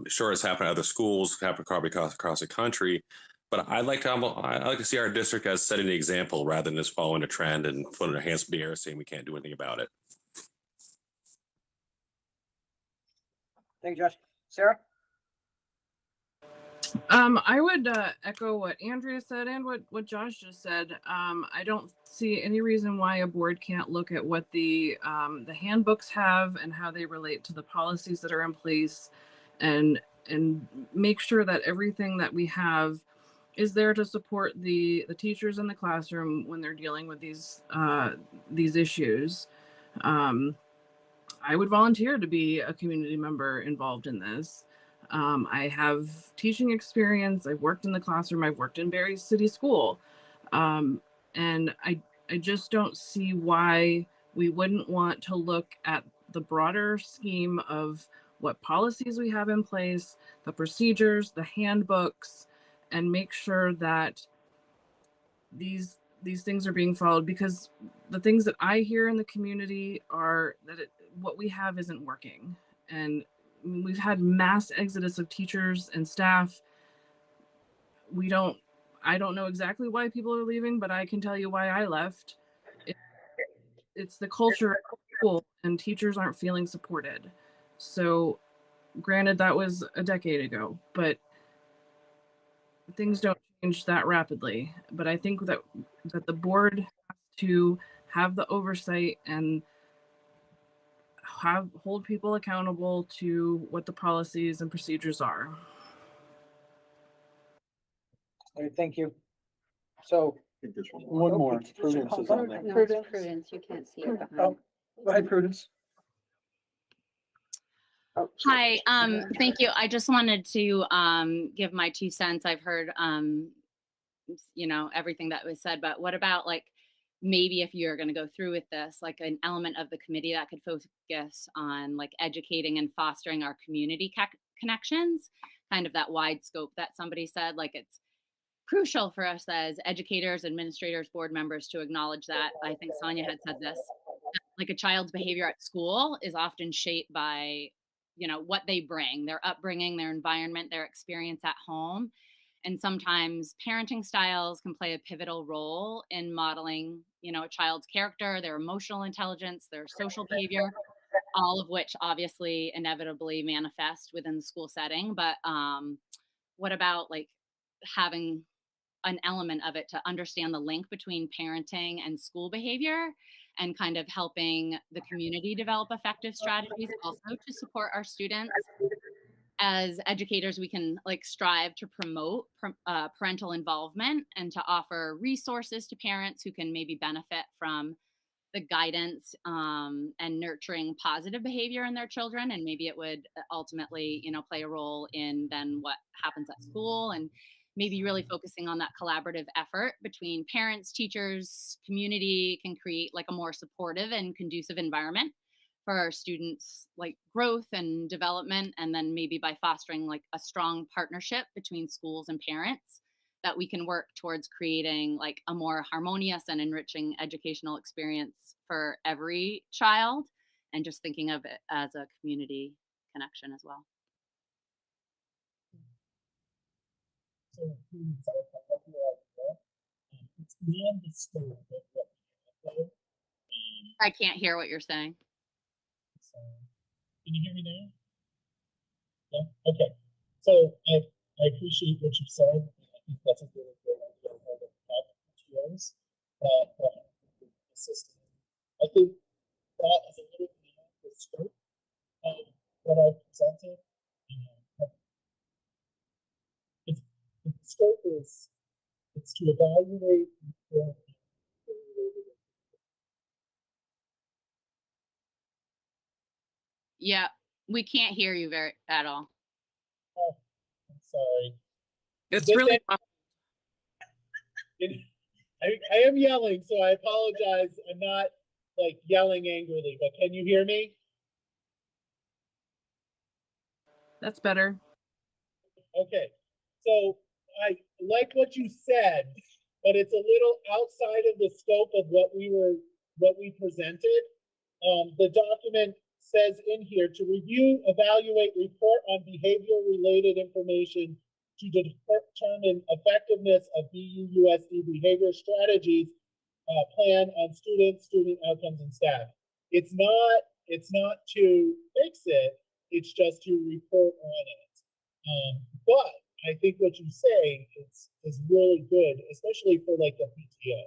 Sure, it's happened at other schools, happened probably across the country, but I'd like to see our district as setting the example rather than just following a trend and putting our hands in the air saying we can't do anything about it. Thank you, Josh. Sarah? I would echo what Andrea said and what Josh just said. I don't see any reason why a board can't look at what the handbooks have and how they relate to the policies that are in place, and make sure that everything that we have is there to support the teachers in the classroom when they're dealing with these issues. I would volunteer to be a community member involved in this. I have teaching experience. I've worked in the classroom. I've worked in Barry City School. And I just don't see why we wouldn't want to look at the broader scheme of what policies we have in place, the procedures, the handbooks, and make sure that these things are being followed, because the things that I hear in the community are that what we have isn't working. And we've had mass exodus of teachers and staff. I don't know exactly why people are leaving, but I can tell you why I left. It's the culture of school, and teachers aren't feeling supported. So granted, that was a decade ago, but things don't change that rapidly. But I think that the board has to have the oversight and hold people accountable to what the policies and procedures are. All right, thank you. So one more. Prudence is on there. No, it's Prudence. You can't see it behind. Oh, go ahead, Prudence. Hi, thank you. I just wanted to give my 2 cents. I've heard, you know, everything that was said, but what about like maybe if you're going to go through with this, like an element of the committee that could focus on like educating and fostering our community connections, kind of that wide scope that somebody said, like it's crucial for us as educators, administrators, board members to acknowledge that. I think Sonia had said this, like a child's behavior at school is often shaped by, you know, what they bring, their upbringing, their environment, their experience at home. And sometimes parenting styles can play a pivotal role in modeling, you know, a child's character, their emotional intelligence, their social behavior, all of which obviously inevitably manifest within the school setting. But what about like having an element of it to understand the link between parenting and school behavior, and kind of helping the community develop effective strategies also to support our students? As educators, we can like strive to promote parental involvement and to offer resources to parents who can maybe benefit from the guidance and nurturing positive behavior in their children. And maybe it would ultimately, you know, play a role in then what happens at school, and maybe really focusing on that collaborative effort between parents, teachers, community can create like a more supportive and conducive environment for our students, like growth and development. And then maybe by fostering like a strong partnership between schools and parents, that we can work towards creating like a more harmonious and enriching educational experience for every child, and just thinking of it as a community connection as well. It's beyond the scope of what we have. I can't hear what you're saying. So, can you hear me now? Yeah. Okay. So I appreciate what you said. I think that's a really good idea of having PTOs that assist. I think that is a little beyond the scope of what I presented. The scope is it's to evaluate. Yeah, we can't hear you at all. Oh, I'm sorry. It's really I am yelling, so I apologize. I'm not like yelling angrily, but can you hear me? That's better. Okay. So I like what you said, but it's a little outside of the scope of what we presented. The document says in here to review, evaluate, report on behavior-related information to determine effectiveness of BUUSD behavior strategies plan on students, student outcomes, and staff. It's not to fix it. It's just to report on it. But I think what you say is really good, especially for like the PTO.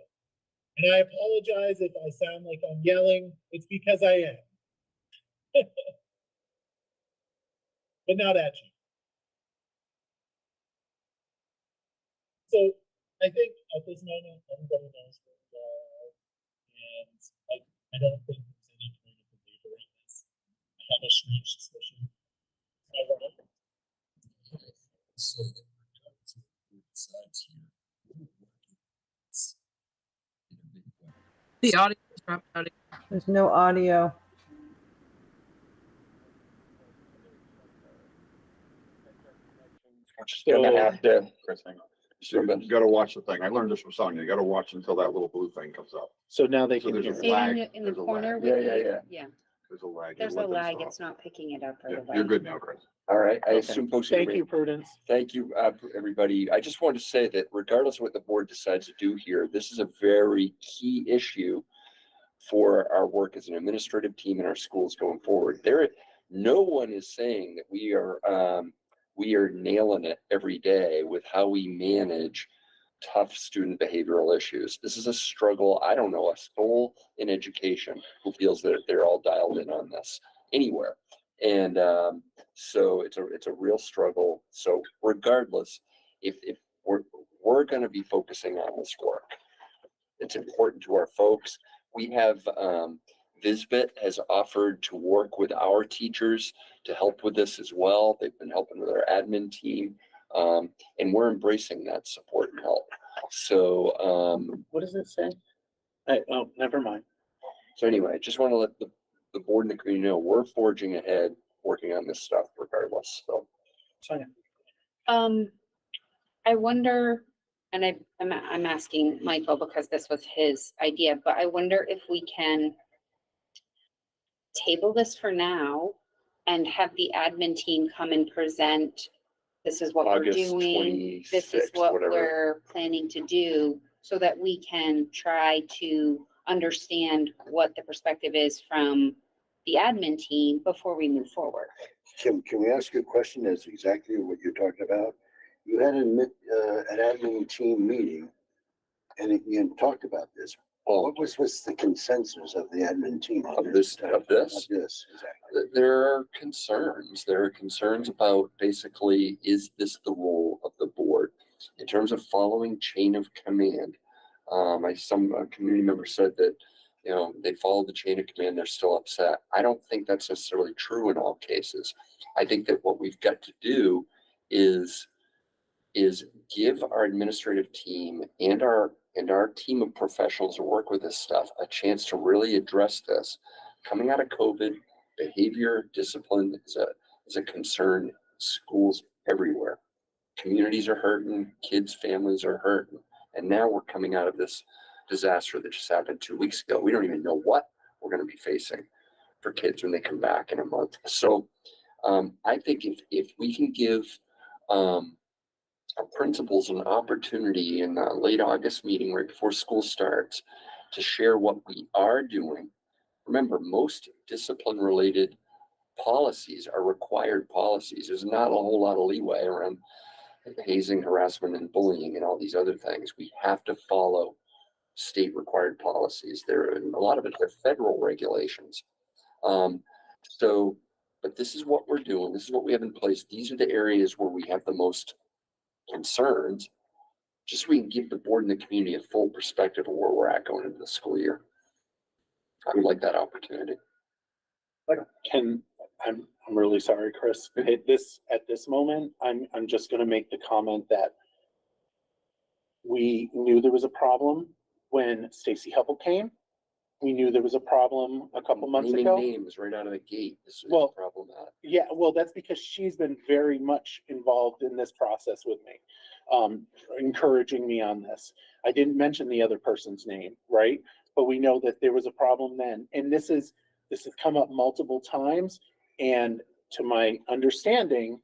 And I apologize if I sound like I'm yelling. It's because I am. But not at you. So I think at this moment, everybody knows where we are, and I don't think there's any point of belaboring this. I have a strange suspicion. Am I wrong? So decides here. The audio dropped out. There's no audio. Just gonna have to. Chris, hang on. You gotta watch the thing. I learned this from Sonia. You gotta watch until that little blue thing comes up. So now they So can there's hear. a us. Say it lag. in the There's a corner. lag. with Yeah, the- yeah. Yeah, There's a lag. there's a Let them lag. stop. It's not picking it up right Yeah, away. you're good now, Chris. All right, I Okay. assume folks. Thank you, Prudence. Thank you, everybody. I just wanted to say that regardless of what the board decides to do here, this is a very key issue for our work as an administrative team in our schools going forward. No one is saying that we are nailing it every day with how we manage tough student behavioral issues. This is a struggle. I don't know a soul in education who feels that they're all dialed in on this anywhere. And so it's a real struggle. So regardless, if we're going to be focusing on this work, it's important to our folks. We have Visbit has offered to work with our teachers to help with this as well. They've been helping with our admin team, and we're embracing that support and help. So What does it say? Oh, never mind. so anyway, just want to let the board and the community know we're forging ahead, working on this stuff regardless. So Sonia. I wonder, and I'm asking Michael because this was his idea, but I wonder if we can table this for now and have the admin team come and present, this is what we're August doing, this is 26th, what whatever. we're planning to do, so that we can try to understand what the perspective is from the admin team before we move forward. Can we ask you a question? That's exactly what you're talking about. You had an admin team meeting and you talked about this. What was the consensus of the admin team on Of this? Exactly. There are concerns. There are concerns about basically, is this the role of the board in terms of following chain of command? Some community member said that, they followed the chain of command, they're still upset. I don't think that's necessarily true in all cases. I think that what we've got to do is give our administrative team and our team of professionals who work with this stuff a chance to really address this. Coming out of COVID, behavior, discipline is a concern. Schools everywhere. Communities are hurting, kids, families are hurting. And now we're coming out of this disaster that just happened 2 weeks ago. We don't even know what we're going to be facing for kids when they come back in a month. So I think if we can give our principals an opportunity in a late August meeting right before school starts to share what we are doing. Remember, most discipline related policies are required policies. There's not a whole lot of leeway around hazing, harassment, and bullying and all these other things. We have to follow state required policies. A lot of it are federal regulations. But this is what we're doing. This is what we have in place. These are the areas where we have the most concerns, just so we can give the board and the community a full perspective of where we're at going into the school year. I would like that opportunity. I'm really sorry, Chris. At this moment, I'm just gonna make the comment that we knew there was a problem when Stacy Heppel came. We knew there was a problem a couple months Naming ago. names right out of the gate. This is Well, problematic. Yeah, well, that's because she's been very much involved in this process with me, encouraging me on this. I didn't mention the other person's name, right? But we know that there was a problem then, and this has come up multiple times. And to my understanding,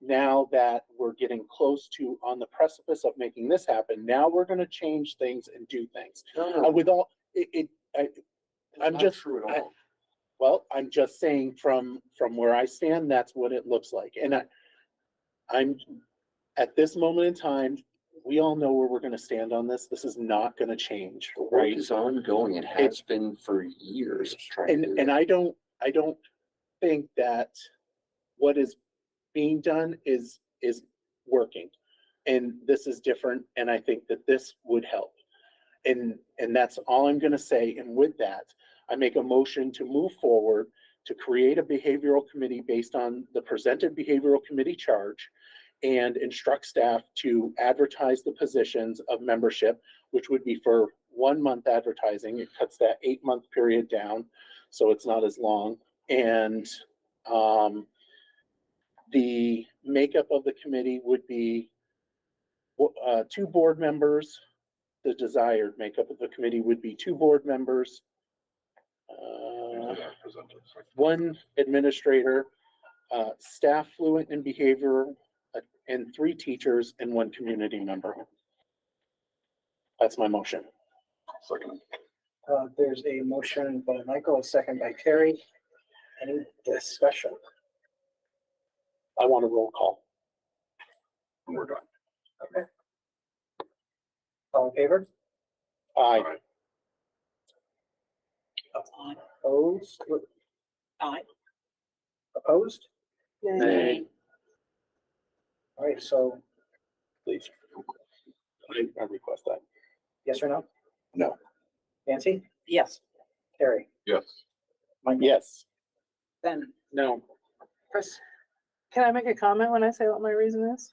now that we're getting close to on the precipice of making this happen, now we're going to change things and do things. No. With all I'm not just true at all. Well, I'm just saying from where I stand, that's what it looks like. And I'm at this moment in time, we all know where we're going to stand on this. This is not going to change. The work Right? is ongoing. It has been for years. And I don't think that what is being done is working. and this is different, and I think that this would help. And that's all I'm gonna say. And with that, I make a motion to move forward to create a behavioral committee based on the presented behavioral committee charge and instruct staff to advertise the positions of membership, which would be for 1 month advertising. It cuts that 8-month period down, so it's not as long. And the makeup of the committee would be 2 board members. The desired makeup of the committee would be 2 board members, 1 administrator, staff fluent in behavior, and 3 teachers and 1 community member. That's my motion. Second. There's a motion by Michael, a second by Terry. Any discussion? I want a roll call. And we're done. Okay. All in favor? Aye. Opposed? Aye. Opposed? Nay. All right, so Please. I request that. yes or no? No. Nancy? Yes. Terry? Yes. Mike? Yes. Ben? No. Chris? Can I make a comment when I say what my reason is?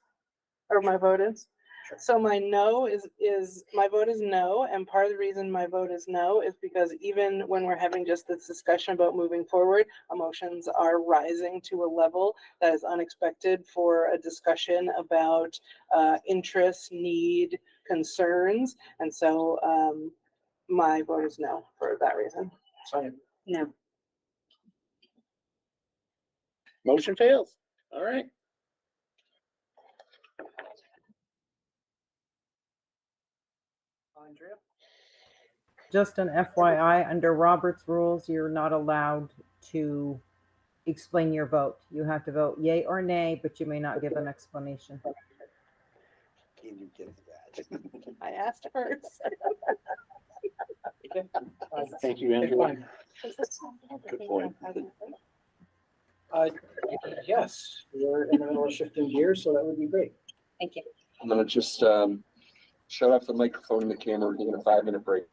Or my vote is? Sure. So my no is my vote is no, and part of the reason my vote is no is because even when we're having just this discussion about moving forward, emotions are rising to a level that is unexpected for a discussion about interest, need, concerns, and so my vote is no for that reason. Sonia? No. Motion fails. All right. Andrea? Just an FYI, under Robert's rules, you're not allowed to explain your vote. You have to vote yay or nay, but you may not give an explanation. Can you get that? I asked first. Thank you, Andrew. Good point. Yes, we're in the middle of shifting gears, so that would be great. Thank you. I'm gonna just shut off the microphone and the camera. We're taking a 5-minute break.